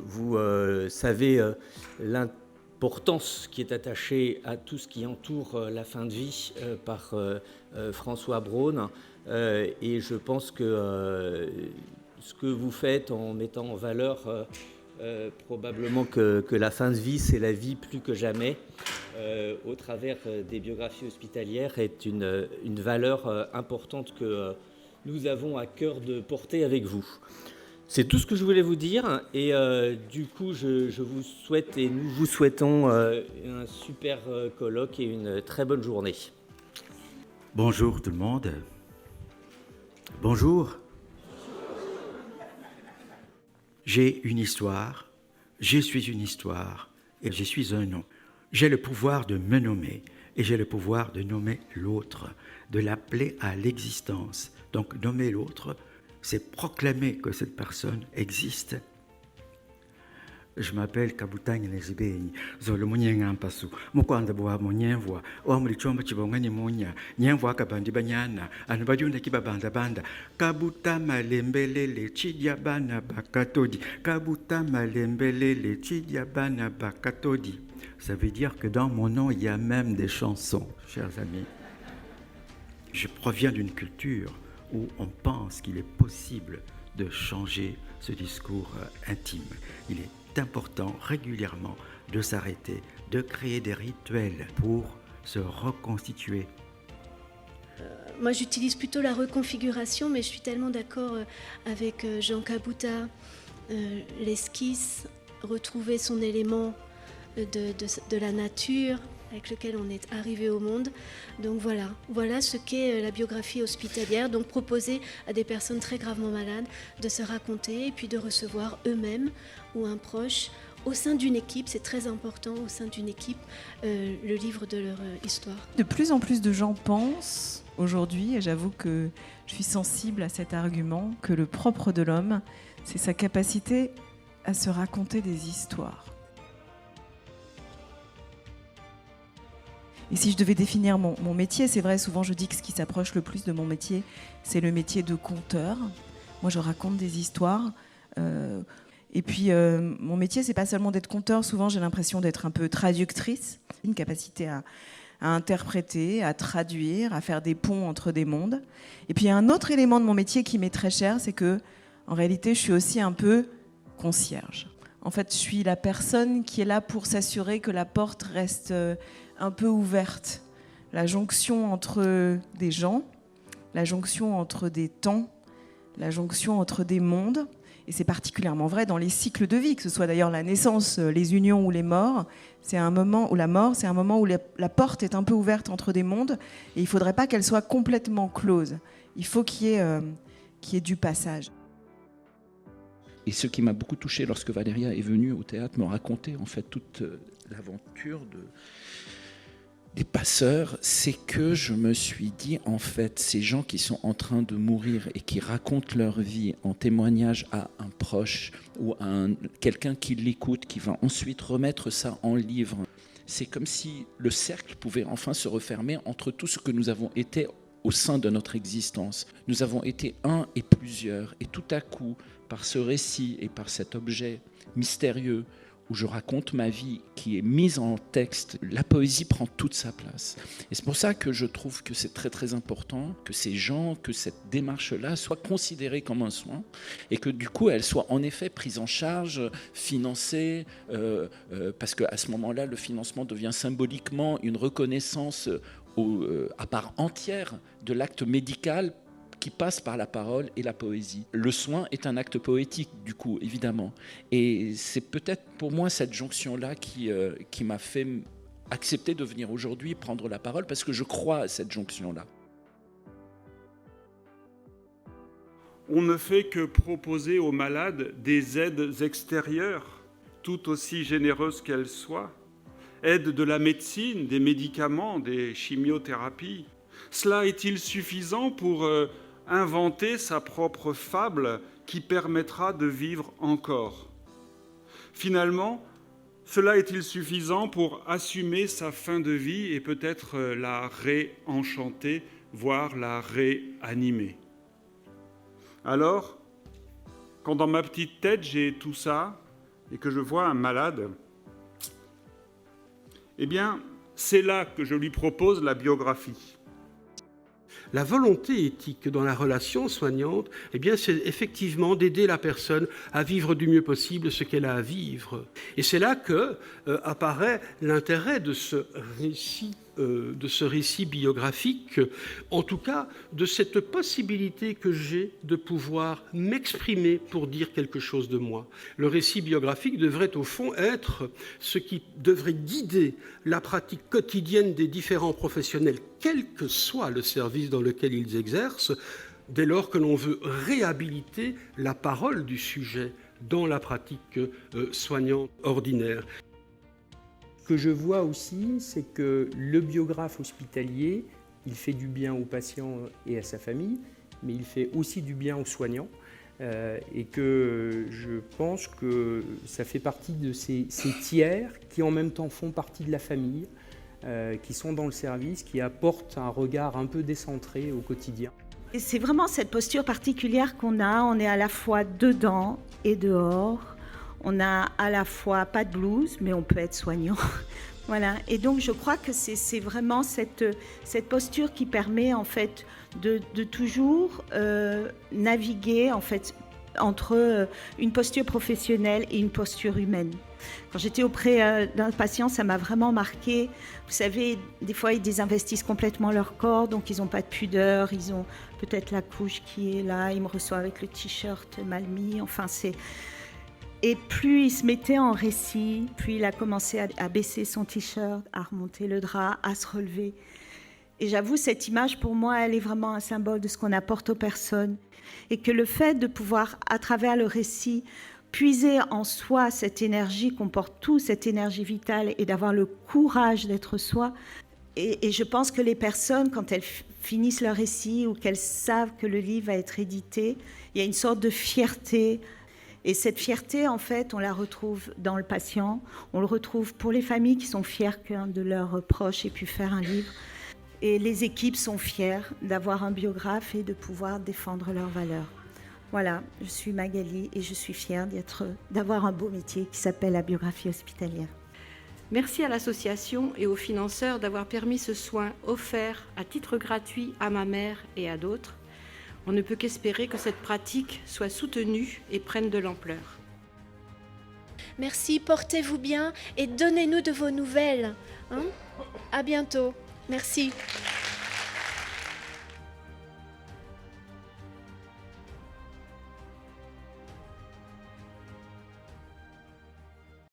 Vous savez l'importance qui est attachée à tout ce qui entoure la fin de vie par François Braun. Et je pense que ce que vous faites en mettant en valeur probablement que la fin de vie, c'est la vie plus que jamais, au travers des biographies hospitalières, est une valeur importante que nous avons à cœur de porter avec vous. C'est tout ce que je voulais vous dire et du coup je vous souhaite et nous vous souhaitons un super colloque et une très bonne journée. Bonjour tout le monde. Bonjour. J'ai une histoire, je suis une histoire et je suis un nom. J'ai le pouvoir de me nommer et j'ai le pouvoir de nommer l'autre, de l'appeler à l'existence. Donc nommer l'autre, c'est proclamer que cette personne existe. Je m'appelle Kabutang Nezibeni, Zolo Munyenga Mpasu, Mukwanda Boa Munyenvwa, Omri Chomba Chibongani Munya, Nyenvwa Kabandi Banyana, Anbajunda Kibabanda Banda, Kabuta Malembele le Chidiabana Bakatodi, Kabuta Malembele le Chidiabana Bakatodi. Ça veut dire que dans mon nom, il y a même des chansons, chers amis. Je proviens d'une culture où on pense qu'il est possible de changer ce discours intime. Il est important régulièrement de s'arrêter, de créer des rituels pour se reconstituer. Moi, j'utilise plutôt la reconfiguration, mais je suis tellement d'accord avec Jean Kabouta. L'esquisse, retrouver son élément de la nature avec lequel on est arrivé au monde. Donc voilà ce qu'est la biographie hospitalière. Donc proposer à des personnes très gravement malades de se raconter et puis de recevoir eux-mêmes ou un proche au sein d'une équipe, c'est très important, au sein d'une équipe, le livre de leur histoire. De plus en plus de gens pensent aujourd'hui, et j'avoue que je suis sensible à cet argument, que le propre de l'homme, c'est sa capacité à se raconter des histoires. Et si je devais définir mon métier, c'est vrai, souvent je dis que ce qui s'approche le plus de mon métier, c'est le métier de conteur. Moi, je raconte des histoires. Et puis, mon métier, c'est pas seulement d'être conteur. Souvent, j'ai l'impression d'être un peu traductrice, une capacité à interpréter, à traduire, à faire des ponts entre des mondes. Et puis, il y a un autre élément de mon métier qui m'est très cher, c'est que, en réalité, je suis aussi un peu concierge. En fait, je suis la personne qui est là pour s'assurer que la porte reste un peu ouverte. La jonction entre des gens, la jonction entre des temps, la jonction entre des mondes. Et c'est particulièrement vrai dans les cycles de vie, que ce soit d'ailleurs la naissance, les unions ou les morts. C'est un moment où la mort, c'est un moment où la porte est un peu ouverte entre des mondes. Et il ne faudrait pas qu'elle soit complètement close. Il faut qu'il y ait du passage. Et ce qui m'a beaucoup touché lorsque Valéria est venue au théâtre me raconter en fait toute l'aventure des passeurs, c'est que je me suis dit, en fait, ces gens qui sont en train de mourir et qui racontent leur vie en témoignage à un proche ou à quelqu'un qui l'écoute, qui va ensuite remettre ça en livre, c'est comme si le cercle pouvait enfin se refermer entre tout ce que nous avons été au sein de notre existence. Nous avons été un et plusieurs, et tout à coup, par ce récit et par cet objet mystérieux, où je raconte ma vie qui est mise en texte, la poésie prend toute sa place. Et c'est pour ça que je trouve que c'est très très important que ces gens, que cette démarche-là soit considérée comme un soin et que du coup elle soit en effet prise en charge, financée, parce qu'à ce moment-là, le financement devient symboliquement une reconnaissance à part entière de l'acte médical qui passe par la parole et la poésie. Le soin est un acte poétique, du coup, évidemment. Et c'est peut-être pour moi cette jonction-là qui m'a fait accepter de venir aujourd'hui prendre la parole, parce que je crois à cette jonction-là. On ne fait que proposer aux malades des aides extérieures, tout aussi généreuses qu'elles soient. Aide de la médecine, des médicaments, des chimiothérapies. Cela est-il suffisant pour inventer sa propre fable qui permettra de vivre encore? Finalement, cela est-il suffisant pour assumer sa fin de vie et peut-être la réenchanter, voire la réanimer? Alors, quand dans ma petite tête j'ai tout ça, et que je vois un malade, eh bien, c'est là que je lui propose la biographie. La volonté éthique dans la relation soignante, eh bien, c'est effectivement d'aider la personne à vivre du mieux possible ce qu'elle a à vivre. Et c'est là que apparaît l'intérêt de ce récit biographique, en tout cas de cette possibilité que j'ai de pouvoir m'exprimer pour dire quelque chose de moi. Le récit biographique devrait au fond être ce qui devrait guider la pratique quotidienne des différents professionnels, quel que soit le service dans lequel ils exercent, dès lors que l'on veut réhabiliter la parole du sujet dans la pratique soignante ordinaire. Ce que je vois aussi, c'est que le biographe hospitalier, il fait du bien au patient et à sa famille, mais il fait aussi du bien aux soignants. Et que je pense que ça fait partie de ces tiers qui en même temps font partie de la famille, qui sont dans le service, qui apportent un regard un peu décentré au quotidien. Et c'est vraiment cette posture particulière qu'on a. On est à la fois dedans et dehors. On a à la fois pas de blues, mais on peut être soignant. Voilà. Et donc je crois que c'est vraiment cette posture qui permet en fait de toujours naviguer en fait entre une posture professionnelle et une posture humaine. Quand j'étais auprès d'un patient, ça m'a vraiment marqué. Vous savez, des fois ils désinvestissent complètement leur corps, donc ils n'ont pas de pudeur, ils ont peut-être la couche qui est là, ils me reçoivent avec le t-shirt mal mis. Enfin c'est. Et plus il se mettait en récit, plus il a commencé à baisser son t-shirt, à remonter le drap, à se relever. Et j'avoue, cette image, pour moi, elle est vraiment un symbole de ce qu'on apporte aux personnes. Et que le fait de pouvoir, à travers le récit, puiser en soi cette énergie qu'on porte tous, cette énergie vitale, et d'avoir le courage d'être soi. Et je pense que les personnes, quand elles finissent leur récit ou qu'elles savent que le livre va être édité, il y a une sorte de fierté. Et cette fierté, en fait, on la retrouve dans le patient, on le retrouve pour les familles qui sont fières qu'un de leurs proches ait pu faire un livre. Et les équipes sont fières d'avoir un biographe et de pouvoir défendre leurs valeurs. Voilà, je suis Magali et je suis fière d'avoir un beau métier qui s'appelle la biographie hospitalière. Merci à l'association et aux financeurs d'avoir permis ce soin offert à titre gratuit à ma mère et à d'autres. On ne peut qu'espérer que cette pratique soit soutenue et prenne de l'ampleur. Merci, portez-vous bien et donnez-nous de vos nouvelles. À bientôt. Merci.